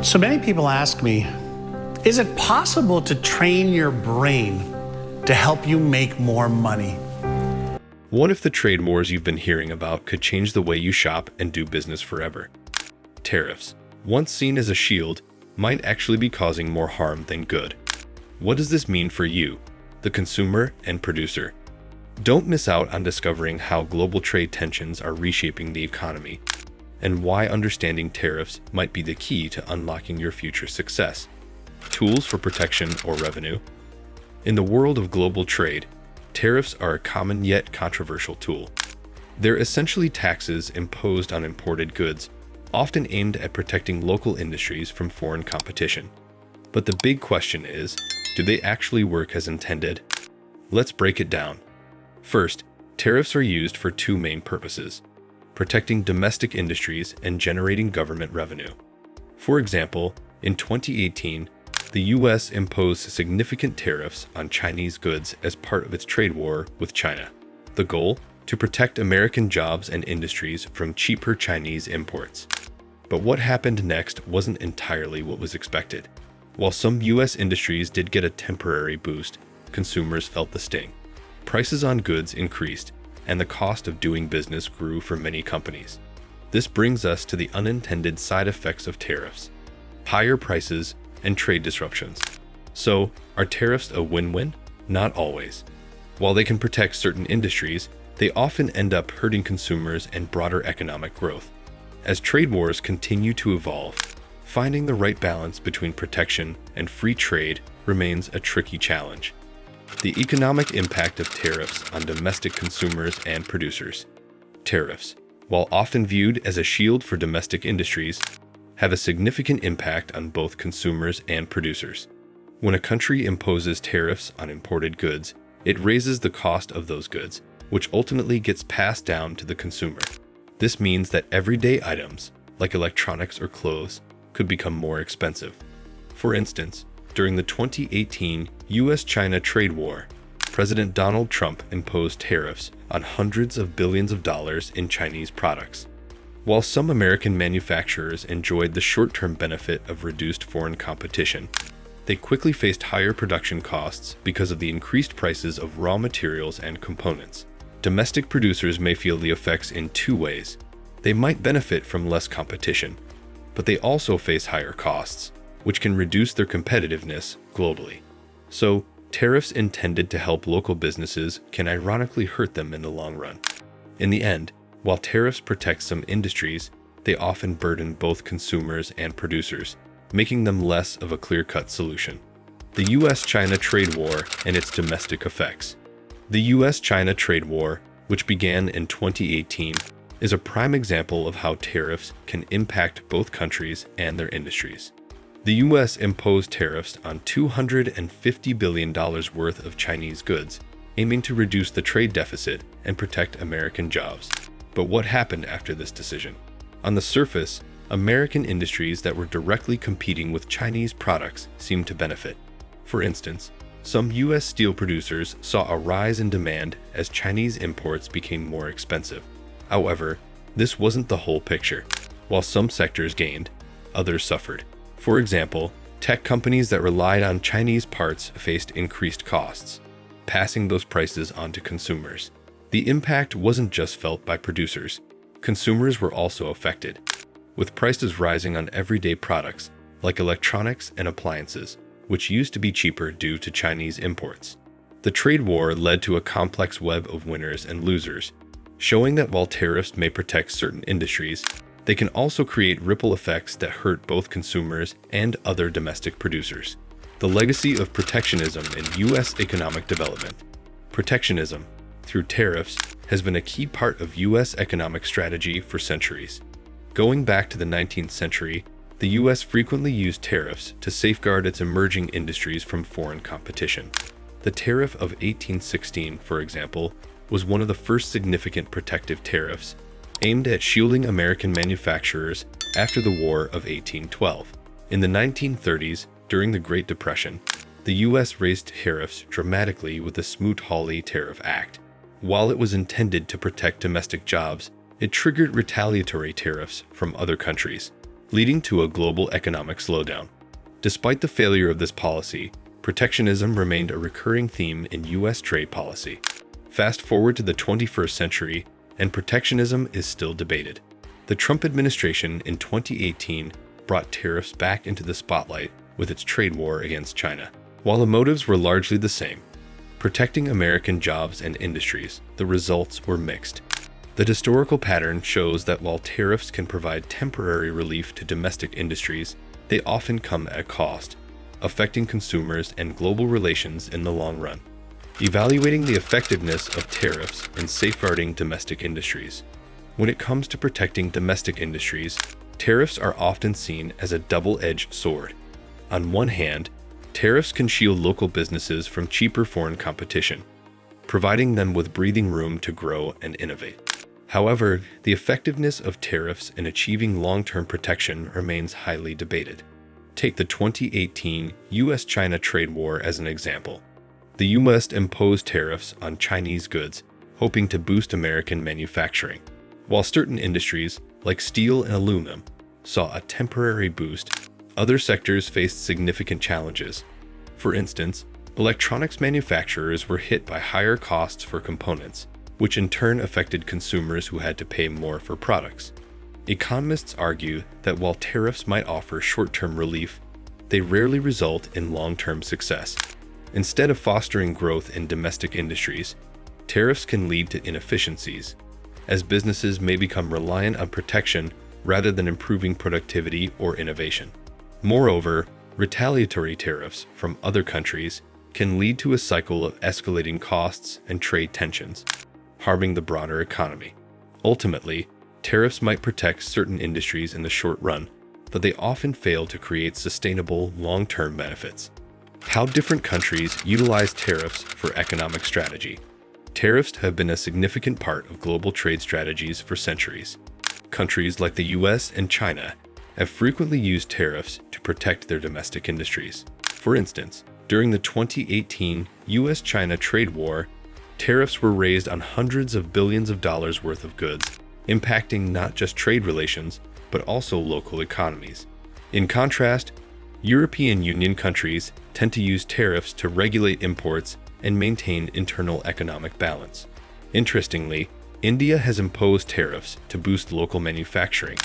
So many people ask me, is it possible to train your brain to help you make more money? What if the trade wars you've been hearing about could change the way you shop and do business forever? Tariffs, once seen as a shield, might actually be causing more harm than good. What does this mean for you, the consumer and producer? Don't miss out on discovering how global trade tensions are reshaping the economy, and why understanding tariffs might be the key to unlocking your future success. Tools for protection or revenue. In the world of global trade, tariffs are a common yet controversial tool. They're essentially taxes imposed on imported goods, often aimed at protecting local industries from foreign competition. But the big question is, do they actually work as intended? Let's break it down. First, tariffs are used for two main purposes: protecting domestic industries and generating government revenue. For example, in 2018, the US imposed significant tariffs on Chinese goods as part of its trade war with China. The goal? To protect American jobs and industries from cheaper Chinese imports. But what happened next wasn't entirely what was expected. While some US industries did get a temporary boost, consumers felt the sting. Prices on goods increased, and the cost of doing business grew for many companies. This brings us to the unintended side effects of tariffs: higher prices and trade disruptions. So, are tariffs a win-win? Not always. While they can protect certain industries, they often end up hurting consumers and broader economic growth. As trade wars continue to evolve, finding the right balance between protection and free trade remains a tricky challenge. The economic impact of tariffs on domestic consumers and producers. Tariffs, while often viewed as a shield for domestic industries, have a significant impact on both consumers and producers. When a country imposes tariffs on imported goods, it raises the cost of those goods, which ultimately gets passed down to the consumer. This means that everyday items, like electronics or clothes, could become more expensive. For instance, during the 2018 US-China trade war, President Donald Trump imposed tariffs on hundreds of billions of dollars in Chinese products. While some American manufacturers enjoyed the short-term benefit of reduced foreign competition, they quickly faced higher production costs because of the increased prices of raw materials and components. Domestic producers may feel the effects in two ways. They might benefit from less competition, but they also face higher costs, which can reduce their competitiveness globally. So, tariffs intended to help local businesses can ironically hurt them in the long run. In the end, while tariffs protect some industries, they often burden both consumers and producers, making them less of a clear-cut solution. The US-China trade war and its domestic effects. The US-China trade war, which began in 2018, is a prime example of how tariffs can impact both countries and their industries. The US imposed tariffs on $250 billion worth of Chinese goods, aiming to reduce the trade deficit and protect American jobs. But what happened after this decision? On the surface, American industries that were directly competing with Chinese products seemed to benefit. For instance, some US steel producers saw a rise in demand as Chinese imports became more expensive. However, this wasn't the whole picture. While some sectors gained, others suffered. For example, tech companies that relied on Chinese parts faced increased costs, passing those prices on to consumers. The impact wasn't just felt by producers. Consumers were also affected, with prices rising on everyday products like electronics and appliances, which used to be cheaper due to Chinese imports. The trade war led to a complex web of winners and losers, showing that while tariffs may protect certain industries, they can also create ripple effects that hurt both consumers and other domestic producers. The legacy of protectionism in US economic development. Protectionism, through tariffs, has been a key part of US economic strategy for centuries. Going back to the 19th century, the US frequently used tariffs to safeguard its emerging industries from foreign competition. The Tariff of 1816, for example, was one of the first significant protective tariffs, aimed at shielding American manufacturers after the War of 1812. In the 1930s, during the Great Depression, the US raised tariffs dramatically with the Smoot-Hawley Tariff Act. While it was intended to protect domestic jobs, it triggered retaliatory tariffs from other countries. leading to a global economic slowdown. Despite the failure of this policy, protectionism remained a recurring theme in U.S. trade policy. Fast forward to the 21st century, and protectionism is still debated. The Trump administration in 2018 brought tariffs back into the spotlight with its trade war against China. While the motives were largely the same, protecting American jobs and industries, the results were mixed. The historical pattern shows that while tariffs can provide temporary relief to domestic industries, they often come at a cost, affecting consumers and global relations in the long run. Evaluating the effectiveness of tariffs in safeguarding domestic industries. When it comes to protecting domestic industries, tariffs are often seen as a double-edged sword. On one hand, tariffs can shield local businesses from cheaper foreign competition, providing them with breathing room to grow and innovate. However, the effectiveness of tariffs in achieving long-term protection remains highly debated. Take the 2018 U.S.-China trade war as an example. The U.S. imposed tariffs on Chinese goods, hoping to boost American manufacturing. While certain industries, like steel and aluminum, saw a temporary boost, other sectors faced significant challenges. For instance, electronics manufacturers were hit by higher costs for components, which in turn affected consumers who had to pay more for products. Economists argue that while tariffs might offer short-term relief, they rarely result in long-term success. Instead of fostering growth in domestic industries, tariffs can lead to inefficiencies, as businesses may become reliant on protection rather than improving productivity or innovation. Moreover, retaliatory tariffs from other countries can lead to a cycle of escalating costs and trade tensions, harming the broader economy. Ultimately, tariffs might protect certain industries in the short run, but they often fail to create sustainable long-term benefits. How different countries utilize tariffs for economic strategy. Tariffs have been a significant part of global trade strategies for centuries. Countries like the US and China have frequently used tariffs to protect their domestic industries. For instance, during the 2018 US-China trade war, tariffs were raised on hundreds of billions of dollars worth of goods, impacting not just trade relations, but also local economies. In contrast, European Union countries tend to use tariffs to regulate imports and maintain internal economic balance. Interestingly, India has imposed tariffs to boost local manufacturing,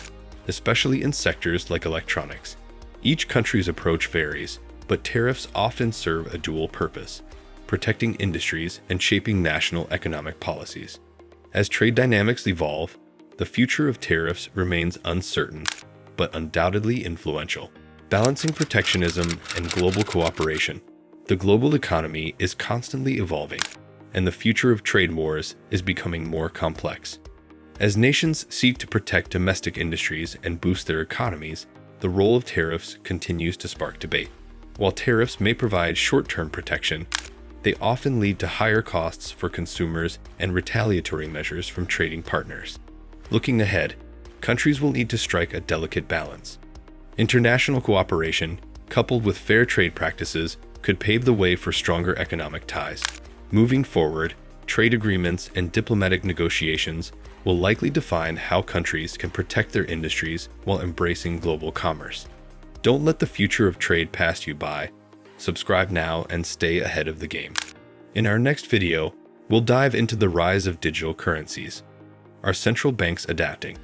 especially in sectors like electronics. Each country's approach varies, but tariffs often serve a dual purpose: protecting industries and shaping national economic policies. As trade dynamics evolve, the future of tariffs remains uncertain, but undoubtedly influential. Balancing protectionism and global cooperation. The global economy is constantly evolving, and the future of trade wars is becoming more complex. As nations seek to protect domestic industries and boost their economies, the role of tariffs continues to spark debate. While tariffs may provide short-term protection, they often lead to higher costs for consumers and retaliatory measures from trading partners. Looking ahead, countries will need to strike a delicate balance. International cooperation, coupled with fair trade practices, could pave the way for stronger economic ties. Moving forward, trade agreements and diplomatic negotiations will likely define how countries can protect their industries while embracing global commerce. Don't let the future of trade pass you by. Subscribe now and stay ahead of the game. In our next video, we'll dive into the rise of digital currencies. Are central banks adapting?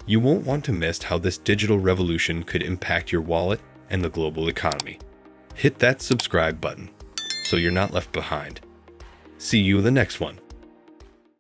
You won't want to miss how this digital revolution could impact your wallet and the global economy. Hit that subscribe button so you're not left behind. See you in the next one.